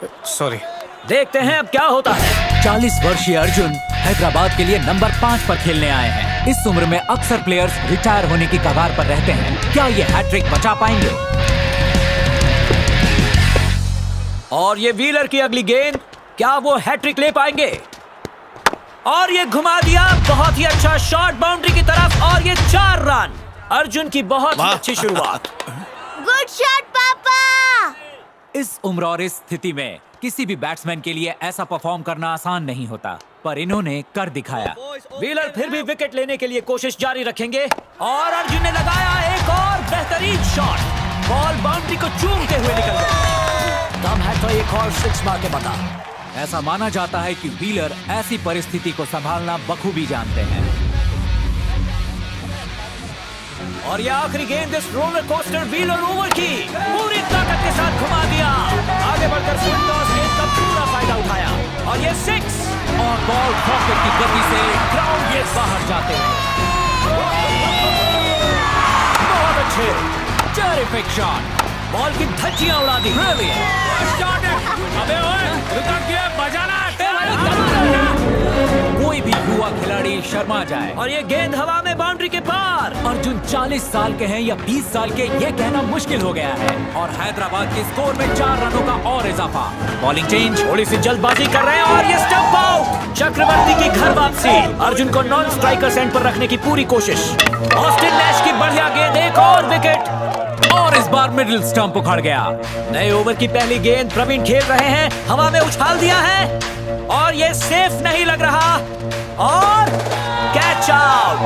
Sorry. देखते हैं अब क्या होता है। 40 वर्षीय अर्जुन हैदराबाद के लिए नंबर 5 पर खेलने आए हैं। इस उम्र में अक्सर प्लेयर्स रिटायर होने की कगार पर रहते हैं। क्या ये हैट्रिक बचा पाएंगे? और ये व्हीलर की अगली गेंद, क्या वो हैट्रिक ले पाएंगे? और ये घुमा दिया, बहुत ही अच्छा शॉट बाउंड्री की तरफ, और ये 4 रन। अर्जुन की बहुत ही अच्छी शुरुआत। गुड शॉट पापा। इस उम्र और इस स्थिति में किसी भी बैट्समैन के लिए ऐसा परफॉर्म करना आसान नहीं होता, पर इन्होंने कर दिखाया। व्हीलर फिर भी विकेट लेने के लिए कोशिश जारी रखेंगे, और अर्जुन ने लगाया एक और बेहतरीन शॉट। बॉल बाउंड्री को चूमते हुए निकल गया। दम है तो एक और 6 मार के बता। ऐसा माना जाता है कि व्हीलर ऐसी परिस्थिति को संभालना बखूबी जानते हैं। और ये आखिरी गेंद इस रोलर कोस्टर व्हीलर ओवर की पूरी ताकत के साथ घुमा दिया। आगे बढ़कर स्विंग टॉस गेंद का पूरा फायदा उठाया, और ये 6, और बॉल रॉकेट की गति से ग्राउंड के बाहर जाते हैं। बहुत अच्छे, टेरिफिक शॉट, बॉल की धज्जियां उड़ा दी। अबे ओए, रुका क्या बजाना है? कोई भी युवा खिलाड़ी शर्मा जाए। और ये गेंद हवा में बाउंड्री के पार। अर्जुन 40 साल के हैं या 20 साल के, ये कहना मुश्किल हो गया है। और हैदराबाद के स्कोर में 4 रनों का और इजाफा। बॉलिंग चेंज, थोड़ी सी जल्दबाजी कर रहे हैं, और ये स्टंप आउट। चक्रवर्ती की घर वापसी। अर्जुन को नॉन स्ट्राइकर एंड पर रखने की पूरी कोशिश। ऑस्टिन नैश की बढ़िया गेंद, एक और विकेट, और इस बार मिडिल स्टंप उखड़ गया। नए ओवर की पहली गेंद प्रवीण खेल रहे हैं, हवा में उछाल दिया है, और ये सेफ नहीं लग रहा, और कैच आउट।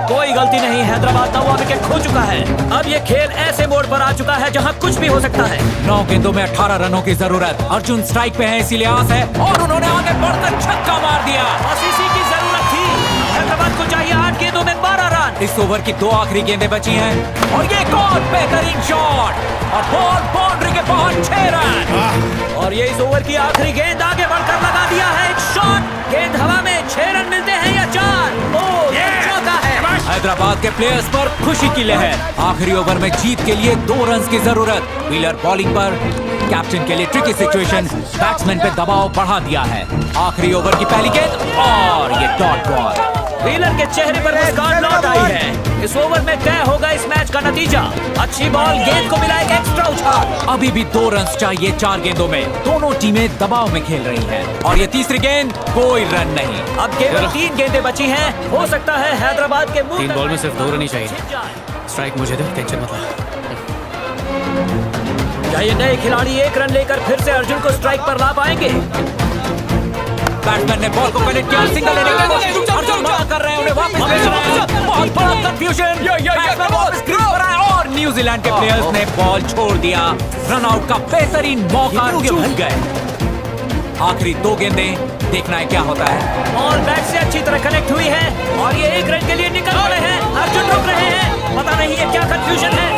कोई गलती नहीं, हैदराबाद 9वां विकेट खो चुका है। अब ये खेल ऐसे मोड़ पर आ चुका है जहां कुछ भी हो सकता है। 9 गेंदों में 18 रनों की जरूरत। अर्जुन स्ट्राइक पे है, इसीलिए आस है, और उन्होंने आगे बढ़कर छक्का मार दिया। बस इसी की जरूरत थी। हैदराबाद को चाहिए 8 गेंदों में 12 रन। इस ओवर की 2 आखिरी गेंदें बची हैं, और ये एक और बेहतरीन शॉट, और बॉल बाउंड्री के बाहर 6 रन। और ये इस ओवर की आखिरी गेंद, आगे बढ़कर लगा दिया है एक शॉट। गेंद हवा में, 6 रन मिलते हैं या 4? चौका है। हैदराबाद के प्लेयर्स पर खुशी की लहर। आखिरी ओवर में जीत के लिए 2 रन की जरूरत। व्हीलर बॉलिंग पर, कैप्टन के लिए ट्रिकी सिचुएशन, बैट्समैन पे दबाव बढ़ा दिया है। आखिरी ओवर की पहली गेंद, और ये डॉट बॉल। व्हीलर के चेहरे पर मुस्कान लौट आई है। इस ओवर में तय होगा इस मैच का नतीजा। अच्छी बॉल, गेंद को मिला एक एक्स्ट्रा उछाल। अभी भी 2 रन चाहिए 4 गेंदों में। दोनों टीमें दबाव में खेल रही हैं, और ये तीसरी गेंद, कोई रन नहीं। अब केवल 3 गेंदें बची हैं। हो सकता है हैदराबाद के मुंह 3 बॉल में सिर्फ 2 रन ही चाहिए। छिप जाए। स्ट्राइक मुझे दे, टेंशन मत ले। क्या ये नए खिलाड़ी 1 रन लेकर फिर से अर्जुन को स्ट्राइक पर ला पाएंगे? बैट्समैन ने बॉल को कनेक्ट किया, सिंगल लेने की कोशिश। अर्जुन मना कर रहे हैं, उन्हें वापस भेजना है। बहुत बड़ा कंफ्यूजन। बैट्समैन वापस क्रीज पर आए, और न्यूजीलैंड के प्लेयर्स ने बॉल छोड़ दिया। रन आउट का बेहतरीन मौका चूक गए। आखिरी 2 गेंदें, देखना है क्या होता है। बॉल बैट से अच्छी तरह कनेक्ट हुई है, और ये 1 रन के लिए निकल पड़े हैं। अर्जुन रुक रहे हैं, पता नहीं ये क्या कंफ्यूजन है।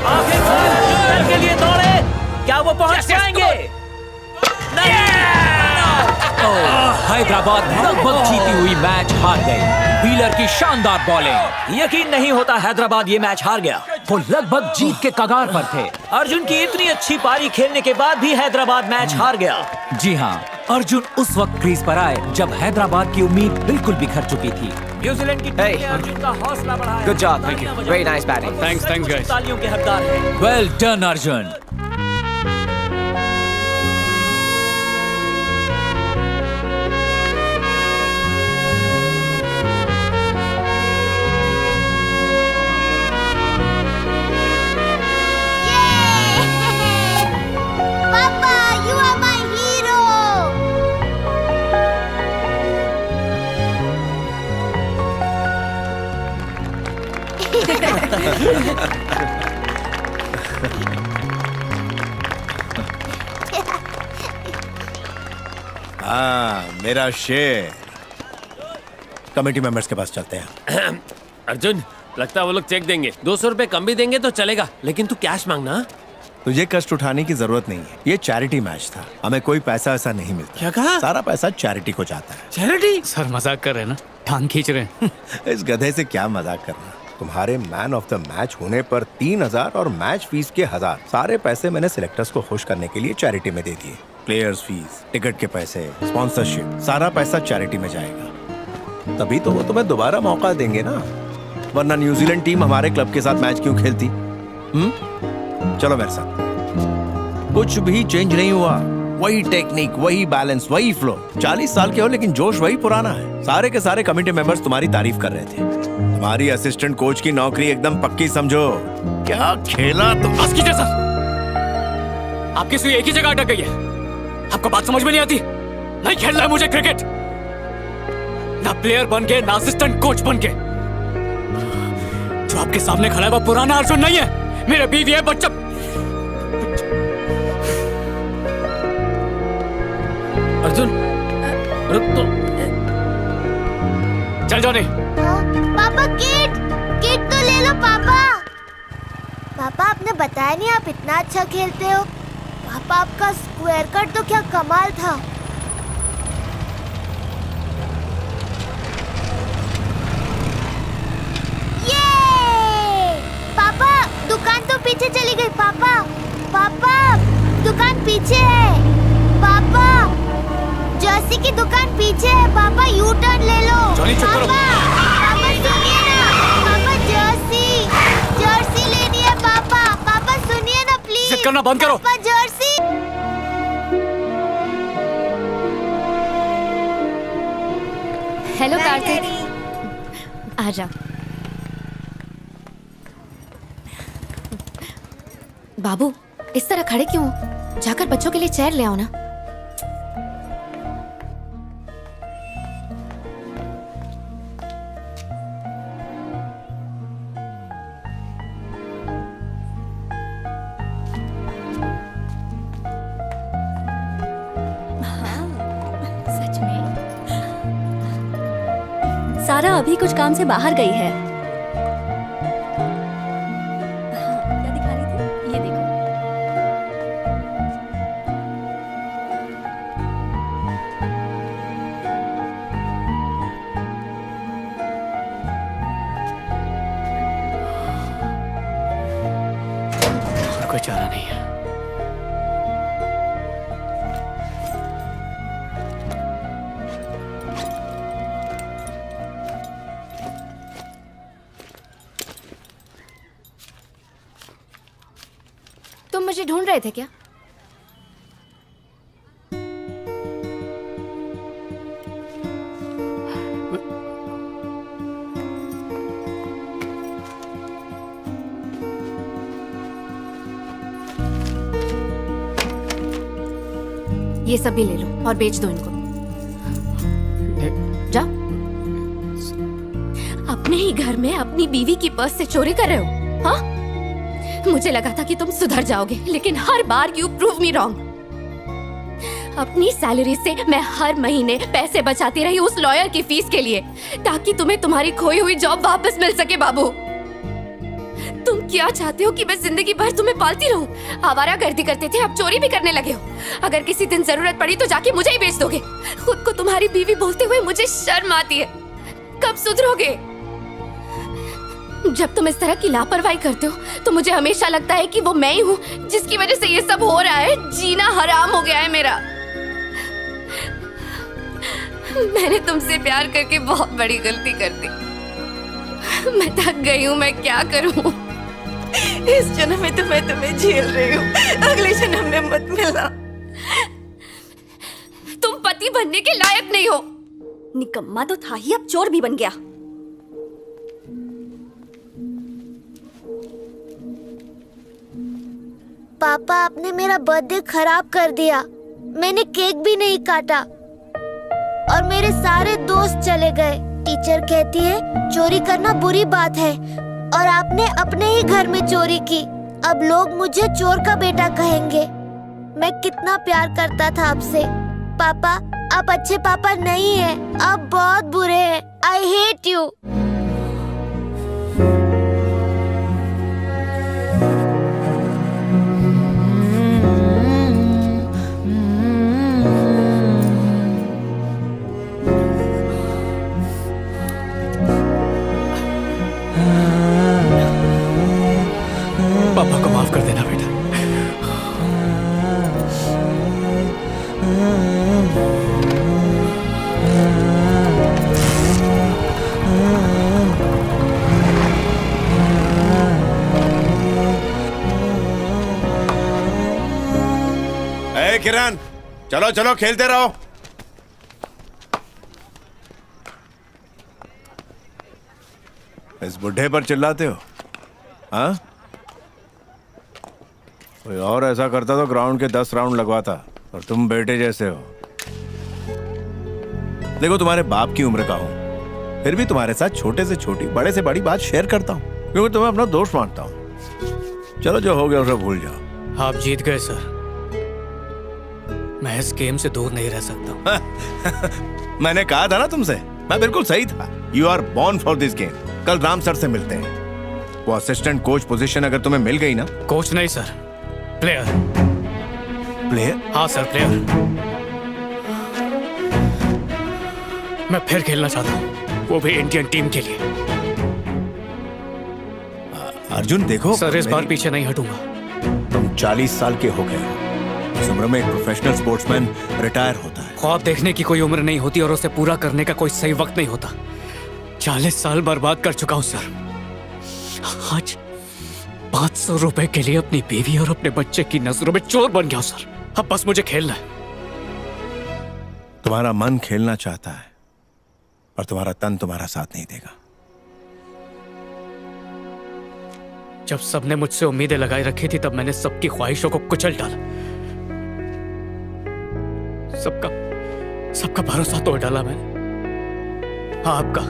आखिरकार अर्जुन रन के लिए दौड़े, क्या वो पहुंच पाएंगे? हैदराबाद लगभग जीती हुई मैच हार गई। व्हीलर की शानदार बॉलिंग, यकीन नहीं होता हैदराबाद ये मैच हार गया। वो लगभग जीत के कगार पर थे। अर्जुन की इतनी अच्छी पारी खेलने के बाद भी हैदराबाद मैच हार गया। जी हाँ, अर्जुन उस वक्त क्रीज पर आए जब हैदराबाद की उम्मीद बिल्कुल बिखर चुकी थी। न्यूजीलैंड की टीम ने अर्जुन का हौसला बढ़ाया। Good job, thank you. Very nice batting. Thanks guys. तालियों के हकदार हैं। Well done Arjun. Papa, you are my hero. हाँ, मेरा शेर। कमेटी मेंबर्स के पास चलते हैं। अर्जुन, लगता है वो लोग चेक देंगे। 200 रुपए कम भी देंगे तो चलेगा, लेकिन तू कैश मांगना। तुझे कष्ट उठाने की जरूरत नहीं है। ये चैरिटी मैच था, हमें कोई पैसा ऐसा नहीं मिलता। क्या कहा? सारा पैसा चैरिटी को जाता है। चैरिटी? सर मजाक कर रहे हैं ना, टांग खींच रहे हैं। इस गधे से क्या मजाक करना। तुम्हारे मैन ऑफ द मैच होने पर 3000 और मैच फीस के 1000 सारे पैसे मैंने सिलेक्टर्स को खुश करने के लिए चैरिटी में दे दिए। प्लेयर्स फीस, टिकट के पैसे, स्पॉन्सरशिप, सारा पैसा चैरिटी में जाएगा। तभी तो वो तुम्हें दोबारा मौका देंगे ना, वरना न्यूजीलैंड टीम हमारे क्लब के साथ मैच क्यों खेलती? चलो मेरे साथ। कुछ भी चेंज नहीं हुआ, वही टेक्निक, वही बैलेंस, वही फ्लो। 40 साल के हो लेकिन जोश वही पुराना है। सारे के सारे कमेटी मेंबर्स तुम्हारी तारीफ कर रहे थे। तुम्हारी असिस्टेंट कोच की नौकरी एकदम पक्की समझो। क्या खेला तुम। बस कीजिए सर, आपकी सुई एक ही जगह अटक गई है। आपको बात समझ में नहीं आती? नहीं खेलना है मुझे क्रिकेट, ना प्लेयर बन के ना असिस्टेंट कोच बन के। जो आपके सामने खड़ा है वो पुराना अर्जुन नहीं है, मेरे बीवी है, बच्चा। अर्जुन रुक तो। चल जाओ। नहीं पापा किट किट तो ले लो पापा। पापा आपने बताया नहीं आप इतना अच्छा खेलते हो। पापा आपका स्क्वायर कट तो क्या कमाल था। ये पापा दुकान तो पीछे चली गई। पापा पापा दुकान पीछे है। पापा जर्सी की दुकान पीछे है। पापा यू टर्न ले लो। जॉनी, चुप करो। पापा सुनिए ना। पापा जर्सी लेनी है। पापा पापा सुनिए ना प्लीज। जिद करना बंद करो। पापा जर्सी। हेलो कार्तिक, आ जा। बाबू इस तरह खड़े क्यों हो? जाकर बच्चों के लिए चेयर ले आओ ना। सच में सारा अभी कुछ काम से बाहर गई है। क्या दिखा रही थी? ये देखो। और कोई चारा नहीं है। तुम मुझे ढूंढ रहे थे क्या? ये सब भी ले लो और बेच दो इनको। जाओ। अपने ही घर में अपनी बीवी की पर्स से चोरी कर रहे हो? हाँ? मुझे लगा था कि तुम सुधर जाओगे, लेकिन हर बार यू प्रूव मी रॉन्ग। अपनी सैलरी से मैं हर महीने पैसे बचाती रही उस लॉयर की फीस के लिए, ताकि तुम्हें तुम्हारी खोई हुई जॉब वापस मिल सके। बाबू तुम क्या चाहते हो कि मैं जिंदगी भर तुम्हें पालती रहूं? आवारागर्दी करते थे, अब चोरी भी करने लगे हो। अगर किसी दिन जरूरत पड़ी तो जाके मुझे ही बेच दोगे। खुद को तुम्हारी बीवी बोलते हुए मुझे शर्म आती है। कब सुधरोगे? जब तुम इस तरह की लापरवाही करते हो तो मुझे हमेशा लगता है कि वो मैं ही हूँ जिसकी वजह से ये सब हो रहा है। जीना हराम हो गया है मेरा। मैंने तुमसे प्यार करके बहुत बड़ी गलती कर दी। मैं थक गई हूँ, मैं क्या करूँ? इस जन्म में तो मैं तुम्हें झेल रही हूँ, अगले जन्म में मत मिलना। तुम पति बनने के लायक नहीं हो। निकम्मा तो था ही, अब चोर भी बन गया। पापा आपने मेरा बर्थडे खराब कर दिया। मैंने केक भी नहीं काटा और मेरे सारे दोस्त चले गए। टीचर कहती है चोरी करना बुरी बात है और आपने अपने ही घर में चोरी की। अब लोग मुझे चोर का बेटा कहेंगे। मैं कितना प्यार करता था आपसे। पापा आप अच्छे पापा नहीं हैं, आप बहुत बुरे हैं। I hate you. पापा को माफ कर देना बेटा। ए किरण, चलो चलो खेलते रहो। इस बुढ़े पर चिल्लाते हो? हाँ? कोई और ऐसा करता तो ग्राउंड के 10 राउंड लगवाता, और तुम बेटे जैसे हो। देखो, तुम्हारे बाप की उम्र का हूं, फिर भी तुम्हारे साथ छोटे से छोटी, बड़े से बड़ी बात शेयर करता हूं, क्योंकि तुम्हें अपना दोस्त मानता हूं। चलो, जो हो गया उसे भूल जाओ। आप जीत गए सर। मैं इस गेम से दूर नहीं रह सकता। मैंने कहा था ना तुमसे, मैं बिल्कुल सही था। You are born for this game. कल राम सर से मिलते हैं। वो असिस्टेंट कोच पोजीशन अगर तुम्हें मिल गई ना। कोच नहीं सर, प्लेयर। प्लेयर? हाँ सर, प्लेयर। मैं फिर खेलना चाहता हूँ, वो भी इंडियन टीम के लिए। अर्जुन देखो सर, इस बार पीछे नहीं हटूंगा। तुम 40 साल के हो गए हो। इस उम्र में एक प्रोफेशनल स्पोर्ट्समैन रिटायर होता है। ख्वाब देखने की कोई उम्र नहीं होती और उसे पूरा करने का कोई सही वक्त नहीं होता। 40 साल बर्बाद कर चुका हूं सर। आज 500 रुपए के लिए अपनी बीवी और अपने बच्चे की नजरों में चोर बन गया हूं सर। अब बस मुझे खेलना है। तुम्हारा मन खेलना चाहता है, पर तुम्हारा तन तुम्हारा साथ नहीं देगा। जब सबने मुझसे उम्मीदें लगाई रखी थी, तब मैंने सबकी ख्वाहिशों को कुचल डाला। सबका भरोसा तोड़ डाला मैंने, आपका।